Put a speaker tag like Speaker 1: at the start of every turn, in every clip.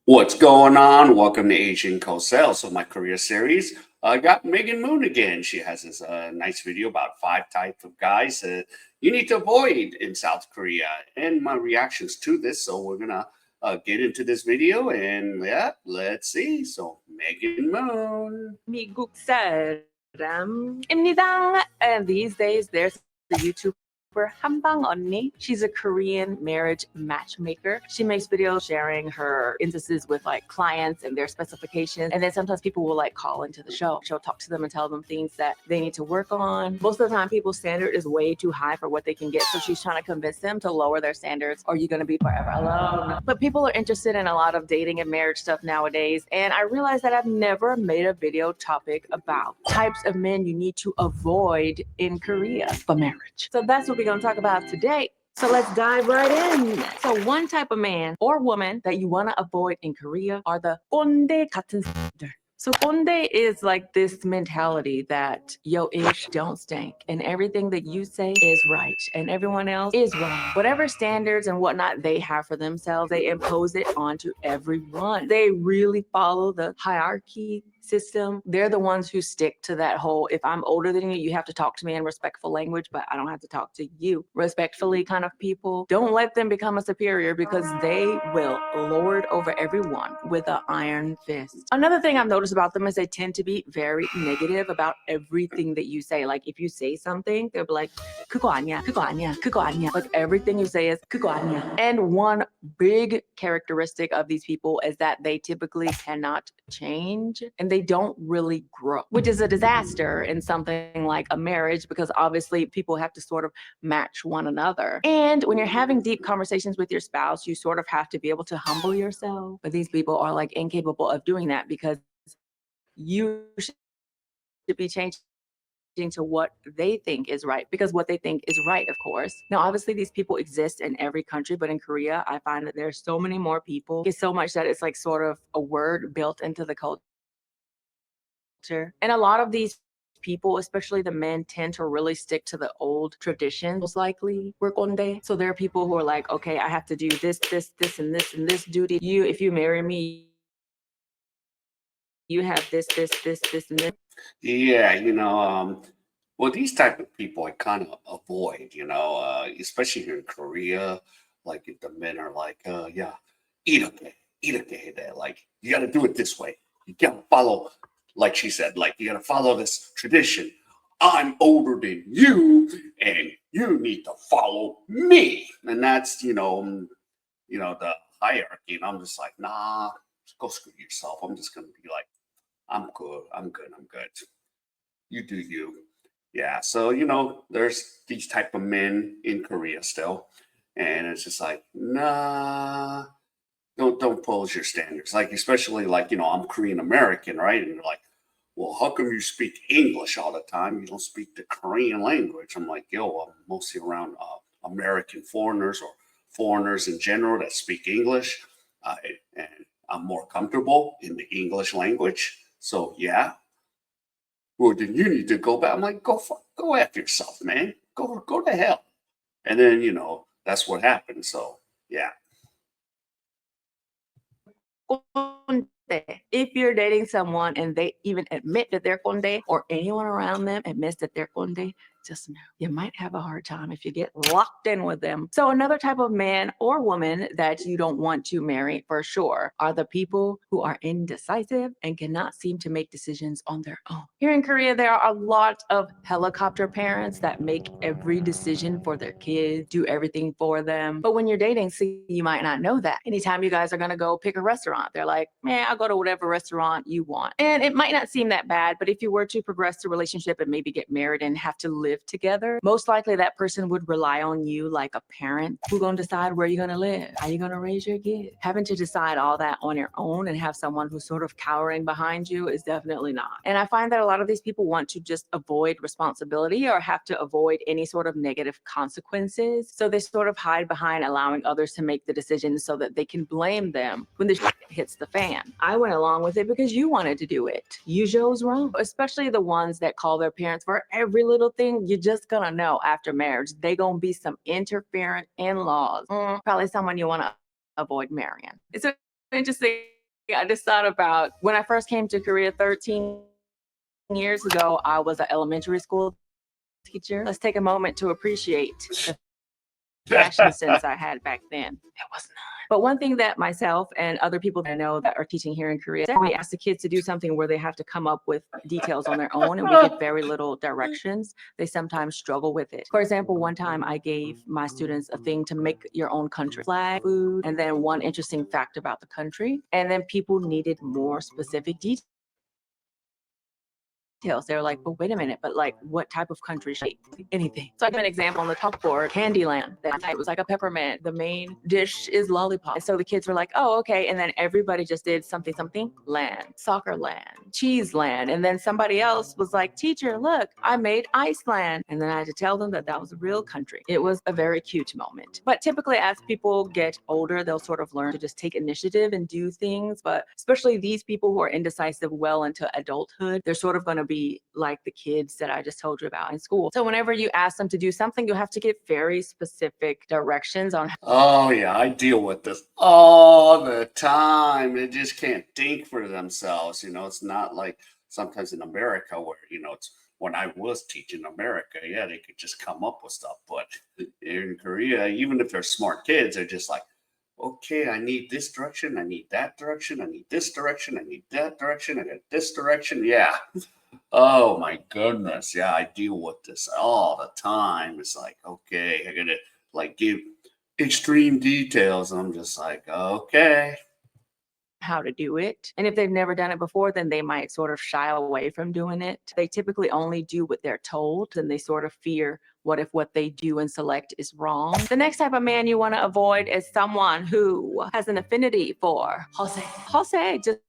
Speaker 1: What's going on? Welcome to Asian Cosell. So my career series got Megan Moon again. She has this nice video about 5 types of guys that you need to avoid in South Korea, and my reactions to this. So we're gonna get into this video, and yeah, let's see. So Megan Moon.
Speaker 2: 미국 사람입니다. And these days, there's a YouTuber, 한방 언니. She's a Korean marriage matchmaker. She makes videos sharing her instances with like clients and their specifications. And then sometimes people will like call into the show. She'll talk to them and tell them things that they need to work on. Most of the time, people's standard is way too high for what they can get. So she's trying to convince them to lower their standards, or you're going to be forever alone. But people are interested in a lot of dating and marriage stuff nowadays. And I realized that I've never made a video topic about types of men you need to avoid in Korea for marriage. So that's what we're going to talk about today. So let's dive right in. So one type of man or woman that you want to avoid in Korea are the 꼰대 같은 사람들. So 꼰대 is like this mentality that yo ish don't stink and everything that you say is right and everyone else is wrong. Whatever standards and whatnot they have for themselves, they impose it onto everyone. They really follow the hierarchy system. They're the ones who stick to that whole, if I'm older than you, you have to talk to me in respectful language, but I don't have to talk to you respectfully kind of people. Don't let them become a superior because they will lord over everyone with an iron fist. Another thing I've noticed about them is they tend to be very negative about everything that you say. Like if you say something, they'll be like, 그거 아니야, 그거 아니야, 그거 아니야. Like everything you say is 그거 아니야. And one big characteristic of these people is that they typically cannot change and they don't really grow, which is a disaster in something like a marriage because obviously people have to sort of match one another. And when you're having deep conversations with your spouse, you sort of have to be able to humble yourself. But these people are like incapable of doing that because you should be changing to what they think is right, because what they think is right, of course. Now, obviously, these people exist in every country, but in Korea, I find that there's so many more people. It's so much that it's like sort of a word built into the culture. And a lot of these people, especially the men, tend to really stick to the old traditions, most likely work on day. So there are people who are like, okay, I have to do this, and this duty. If you marry me, you have this, and this.
Speaker 1: Yeah, well, these type of people I kind of avoid, especially here in Korea. Like if the men are like, yeah, eat okay, there. Like you got to do it this way. You got to follow, like she said, like you got to follow this tradition. I'm older than you, and you need to follow me. And that's the hierarchy. And I'm just like, nah, go screw yourself. I'm just gonna be like, I'm good, I'm good, I'm good. You do you. Yeah. So, there's these type of men in Korea still. And it's just like, nah, don't pose your standards. Like, especially like, I'm Korean American, right? And you're like, well, how come you speak English all the time? You don't speak the Korean language. I'm like, yo, I'm mostly around American foreigners or foreigners in general that speak English. And I'm more comfortable in the English language. So yeah, well, then you need to go back. I'm like, go after yourself, man. Go to hell. And then, that's what happened. So yeah.
Speaker 2: If you're dating someone and they even admit that they're konde, or anyone around them admits that they're konde, just know you might have a hard time if you get locked in with them. So another type of man or woman that you don't want to marry for sure are the people who are indecisive and cannot seem to make decisions on their own. Here in Korea, there are a lot of helicopter parents that make every decision for their kids, do everything for them. But when you're dating, see, you might not know that. Anytime you guys are going to go pick a restaurant, they're like, man, I'll go to whatever restaurant you want. And it might not seem that bad, but if you were to progress the relationship and maybe get married and have to live together, most likely that person would rely on you like a parent. Who's going to decide where you're going to live? How you're going to raise your kids? Having to decide all that on your own and have someone who's sort of cowering behind you is definitely not. And I find that a lot of these people want to just avoid responsibility or have to avoid any sort of negative consequences. So they sort of hide behind allowing others to make the decisions so that they can blame them when the shit hits the fan. I went along with it because you wanted to do it. You chose wrong. Especially the ones that call their parents for every little thing. You're just gonna know after marriage, they gonna be some interferent in-laws. Probably someone you want to avoid marrying. It's so interesting I just thought about when I first came to Korea 13 years ago, I was an elementary school teacher. Let's take a moment to appreciate the fashion sense I had back then. It was not. But one thing that myself and other people that I know that are teaching here in Korea, we ask the kids to do something where they have to come up with details on their own and we give very little directions. They sometimes struggle with it. For example, one time I gave my students a thing to make your own country flag, food, and then one interesting fact about the country. And then people needed more specific details. They're like, but wait a minute, but like what type of country shape? Anything. So I give an example on the chalkboard, Candyland. That night it was like a peppermint. The main dish is lollipop. So the kids were like, oh, okay. And then everybody just did something, land, soccer land, cheese land. And then somebody else was like, teacher, look, I made Iceland. And then I had to tell them that that was a real country. It was a very cute moment. But typically as people get older, they'll sort of learn to just take initiative and do things. But especially these people who are indecisive well into adulthood, they're sort of going to be like the kids that I just told you about in school. So whenever you ask them to do something, you have to give very specific directions on
Speaker 1: Oh yeah, I deal with this all the time. They just can't think for themselves. It's not like sometimes in America where, it's when I was teaching America, yeah, they could just come up with stuff. But in Korea, even if they're smart kids, they're just like, okay, I need this direction, I need that direction, I need this direction, I need that direction, I need this direction. Yeah. Oh my goodness. Yeah, I deal with this all the time. It's like, okay, I gotta like give extreme details. I'm just like, okay.
Speaker 2: how to do it. And if they've never done it before, then they might sort of shy away from doing it. They typically only do what they're told and they sort of fear what if what they do and select is wrong. The next type of man you want to avoid is someone who has an affinity for Jose. Jose just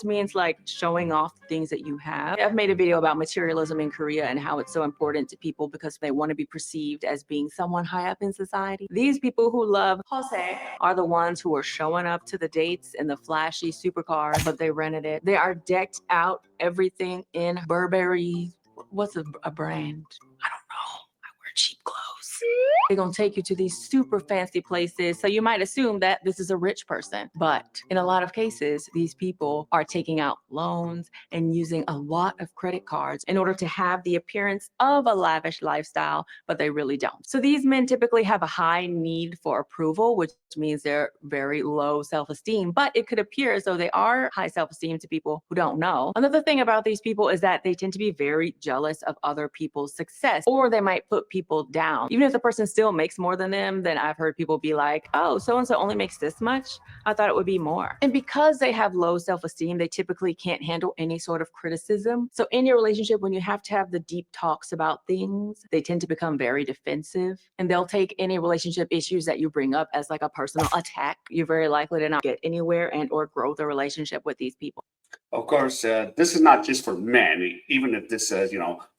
Speaker 2: means like showing off the things that you have. I've made a video about materialism in Korea and how it's so important to people because they want to be perceived as being someone high up in society. These people who love Jose are the ones who are showing up to the dates in the flashy supercars, but they rented it. They are decked out, everything in Burberry. What's a brand? I don't know. I wear cheap clothes. They're going to take you to these super fancy places. So you might assume that this is a rich person. But in a lot of cases, these people are taking out loans and using a lot of credit cards in order to have the appearance of a lavish lifestyle, but they really don't. So these men typically have a high need for approval, which means they're very low self-esteem, but it could appear as though they are high self-esteem to people who don't know. Another thing about these people is that they tend to be very jealous of other people's success, or they might put people down. Even if the person still makes more than them, then I've heard people be like, oh, so-and-so only makes this much. I thought it would be more. And because they have low self-esteem, they typically can't handle any sort of criticism. So in your relationship, when you have to have the deep talks about things, they tend to become very defensive and they'll take any relationship issues that you bring up as like a personal attack. You're very likely to not get anywhere and or grow the relationship with these people.
Speaker 1: Of course, this is not just for men. Even if this says,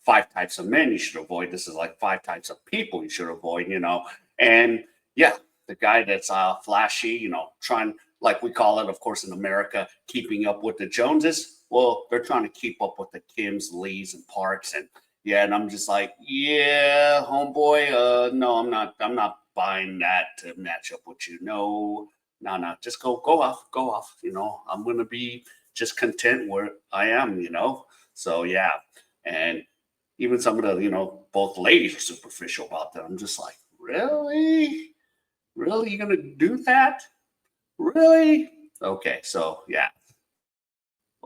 Speaker 1: five types of men you should avoid, this is like five types of people you should avoid. And yeah, the guy that's flashy, trying, like we call it, of course, in America, keeping up with the Joneses. Well, they're trying to keep up with the Kims, Lees, and Parks. And yeah, and I'm just like, yeah, homeboy, no, I'm not buying that to match up with you. No, no, no, just go off, go off. I'm gonna be just content where I am. So yeah, and even some of the both ladies are superficial about that. I'm just like, really, really, you gonna do that? Really? Okay, so yeah.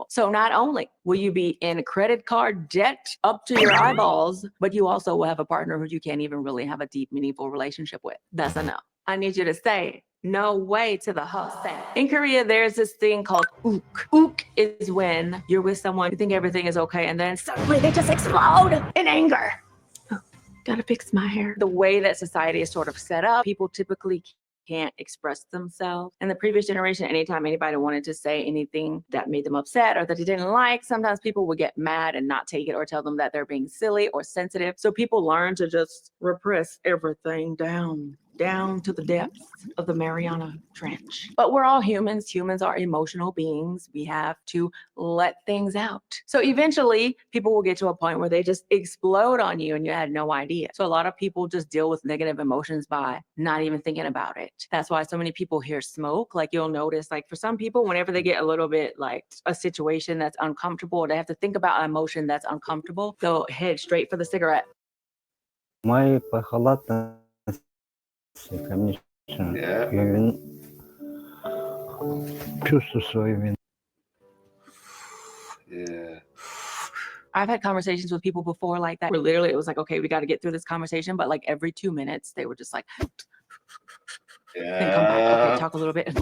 Speaker 2: So not only will you be in credit card debt up to your eyeballs, but you also will have a partner who you can't even really have a deep, meaningful relationship with. That's a no. I need you to say no way to the hustle. In Korea, there's this thing called ook. Ook is when you're with someone, you think everything is okay, and then suddenly they just explode in anger. Oh, gotta fix my hair. The way that society is sort of set up, people typically can't express themselves. In the previous generation, anytime anybody wanted to say anything that made them upset or that they didn't like, sometimes people would get mad and not take it or tell them that they're being silly or sensitive. So people learn to just repress everything down. down to the depths of the Mariana Trench. But we're all humans. Humans are emotional beings. We have to let things out. So eventually, people will get to a point where they just explode on you and you had no idea. So a lot of people just deal with negative emotions by not even thinking about it. That's why so many people hear smoke. Like you'll notice, like for some people, whenever they get a little bit like a situation that's uncomfortable, they have to think about an emotion that's uncomfortable, they'll head straight for the cigarette.
Speaker 3: Моей по халатности, конечно,
Speaker 1: Yeah.
Speaker 3: я чувствую свою вину.
Speaker 1: Yeah.
Speaker 2: I've had conversations with people before like that, where literally it was like, okay, we got to get through this conversation. But like every 2 minutes, they were just like, then come back. Okay,
Speaker 1: Yeah.
Speaker 2: talk a little bit.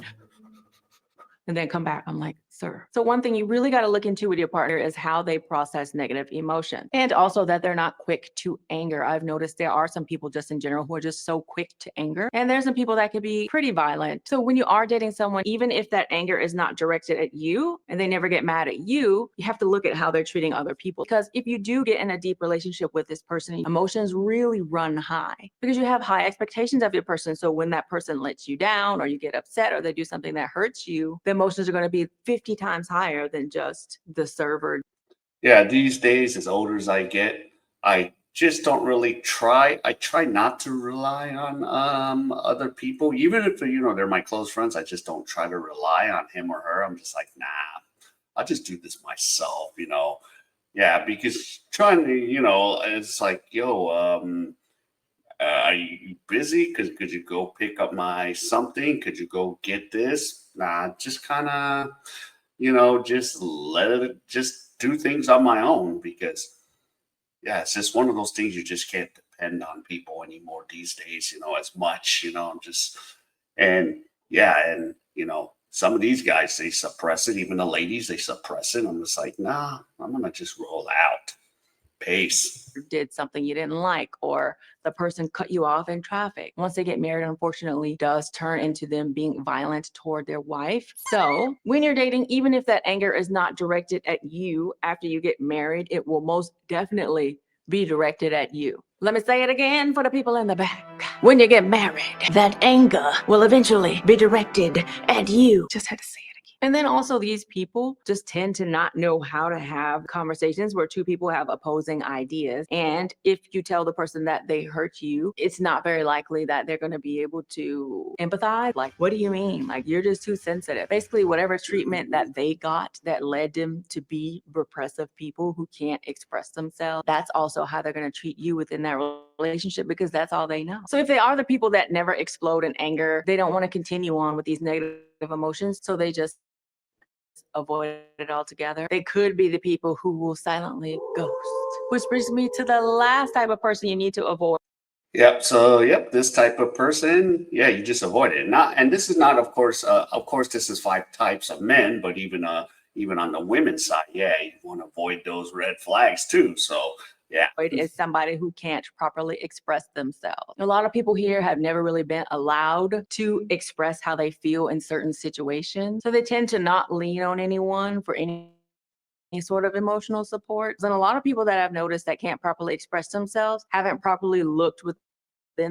Speaker 2: And then come back. I'm like, sir. So one thing you really got to look into with your partner is how they process negative emotion, and also that they're not quick to anger. I've noticed there are some people just in general who are just so quick to anger, and there's some people that can be pretty violent. So when you are dating someone, even if that anger is not directed at you and they never get mad at you, you have to look at how they're treating other people. Because if you do get in a deep relationship with this person, emotions really run high because you have high expectations of your person. So when that person lets you down or you get upset or they do something that hurts you, the emotions are going to be 50 times higher than just the server.
Speaker 1: Yeah, these days, as older as I get, I just don't really try. I try not to rely on other people, even if they're my close friends. I just don't try to rely on him or her. I'm just like, nah, I'll just do this myself. Yeah, because trying to, it's like, yo, are you busy? Could you go pick up my something? Could you go get this? Nah, just kind of, just let it, just do things on my own because, yeah, it's just one of those things you just can't depend on people anymore these days, as much, and yeah, and, some of these guys, they suppress it. Even the ladies, they suppress it. I'm just like, nah, I'm going to just roll out. Pace.
Speaker 2: Did something you didn't like, or the person cut you off in traffic. Once they get married, unfortunately, does turn into them being violent toward their wife. So when you're dating, even if that anger is not directed at you after you get married, it will most definitely be directed at you. Let me say it again for the people in the back. When you get married, that anger will eventually be directed at you. Just had to say it. And then also these people just tend to not know how to have conversations where two people have opposing ideas. And if you tell the person that they hurt you, it's not very likely that they're going to be able to empathize. Like, what do you mean? Like, you're just too sensitive. Basically, whatever treatment that they got that led them to be repressive people who can't express themselves, that's also how they're going to treat you within that relationship because that's all they know. So if they are the people that never explode in anger, they don't want to continue on with these negative emotions. So they just avoid it altogether. They could be the people who will silently ghost, which brings me to the last type of person you need to avoid.
Speaker 1: Yep. So, yep, this type of person, yeah, you just avoid it. And this is not, of course, this is 5 types of men, but even on the women's side, yeah, you want to avoid those red flags too. So, yeah.
Speaker 2: Is somebody who can't properly express themselves. A lot of people here have never really been allowed to express how they feel in certain situations. So they tend to not lean on anyone for any sort of emotional support. And a lot of people that I've noticed that can't properly express themselves haven't properly looked within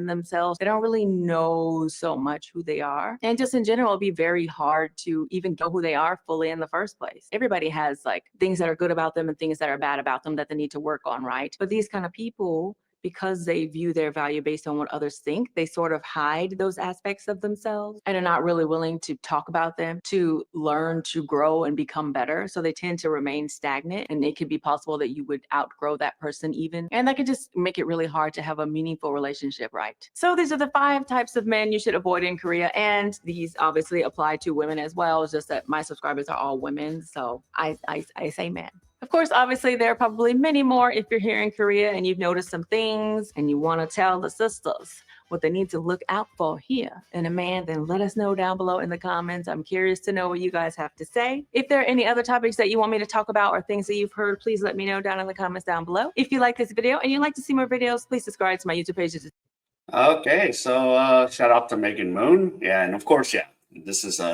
Speaker 2: themselves. They don't really know so much who they are. And just in general, it'd be very hard to even know who they are fully in the first place. Everybody has like things that are good about them and things that are bad about them that they need to work on, right? But these kind of people, because they view their value based on what others think, they sort of hide those aspects of themselves and are not really willing to talk about them, to learn, to grow and become better. So they tend to remain stagnant, and it could be possible that you would outgrow that person even. And that could just make it really hard to have a meaningful relationship, right? So these are the 5 types of men you should avoid in Korea. And these obviously apply to women as well. It's just that my subscribers are all women. So I say men. Of course, obviously, there are probably many more if you're here in Korea and you've noticed some things and you want to tell the sisters what they need to look out for here in a man, then let us know down below in the comments. I'm curious to know what you guys have to say. If there are any other topics that you want me to talk about or things that you've heard, please let me know down in the comments down below. If you like this video and you'd like to see more videos, please subscribe to my YouTube page.
Speaker 1: Okay. So, shout out to Megan Moon. Yeah. And of course, yeah, this is, her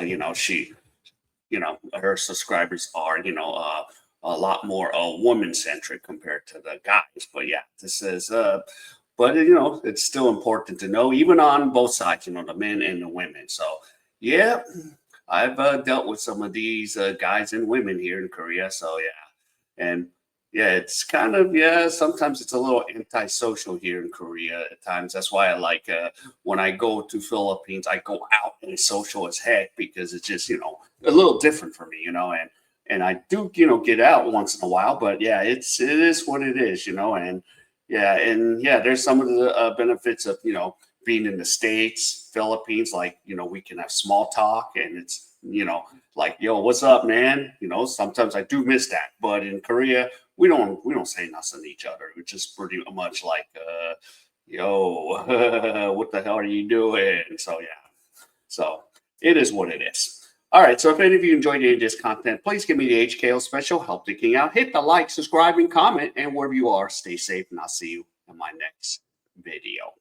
Speaker 1: subscribers are, a lot more woman centric compared to the guys. But yeah, this is but it's still important to know, even on both sides, the men and the women. So yeah, I've dealt with some of these guys and women here in Korea. So yeah, and yeah, it's kind of, yeah. Sometimes it's a little antisocial here in Korea at times. That's why I like when I go to Philippines, I go out and social as heck because it's just a little different for me, and I do get out once in a while, but yeah, it is what it is, and yeah, there's some of the benefits of being in the States, Philippines, like we can have small talk, and it's like, yo, what's up, man? Sometimes I do miss that, but in Korea we don't say nothing to each other. It's just pretty much like, yo, what the hell are you doing? So yeah, so it is what it is. All right. So if any of you enjoyed any of this content, please give me the HKO special help thinking out. Hit the like, subscribe, and comment. And wherever you are, stay safe. And I'll see you in my next video.